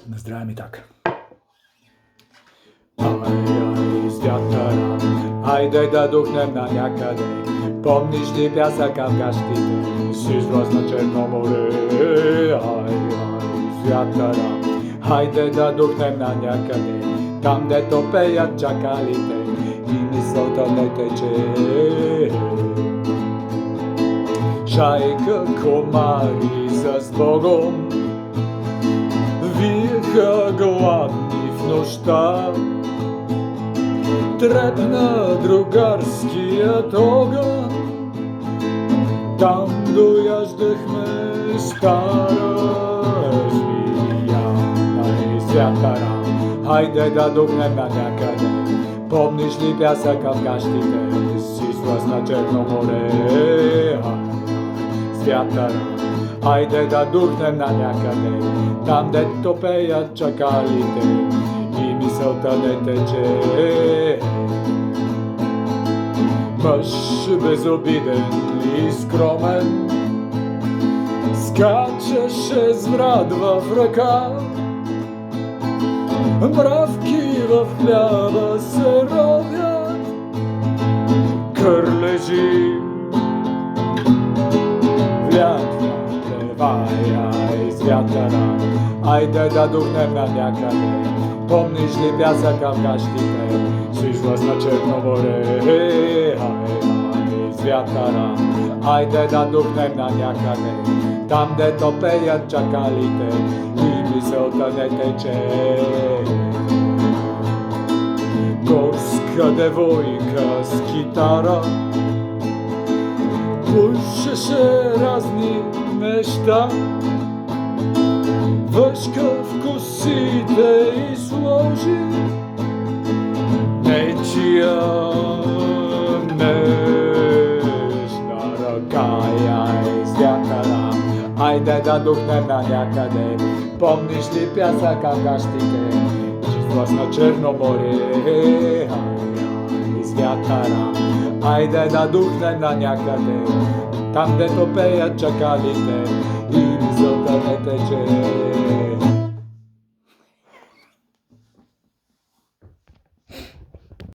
Nazdravím i tak. Aj z wiatara, ajde da duchnem na някъде. Помниш ли пясъка в гащите, с излъзна Черно море? Ай, з вятъра, айде да духнем на някъде, там дето пеят чакалите и мисълта не тече. Шайка комари с Богом виеха гладни в нощта. Трепна другарският огън, там дояждахме стара змия. Ай, з вятъра, хайде да духнем на някъде. Помниш ли пясъка в гащите, с излъзна Черно море? З вятъра, хайде да духнем на някъде, там дето пеят чакалите и мисълта не тече. Мъж безобиден и скромен скачаше с брат в ръка. Мравки в хляба се ровят, кърлежи вятъра превая из вятъра. Айде да духнем на някъде. Помниш ли пясъка в гащите, с излъзна Черно море? Из вятъра, айде да духнем на някъде, там дето пеят чакалите и мисълта не тече. Горска девойка с китара пушеше разни неща. Въшка в косите и сложи нечия нежна ръка. Ай, з вятъра, айде да духнем на някъде. Помниш ли пясъка в гащите, излъзна Черно море? Ай, з вятъра, айде да духнем на някъде, там дето пеят чакалите и мисълта не тече.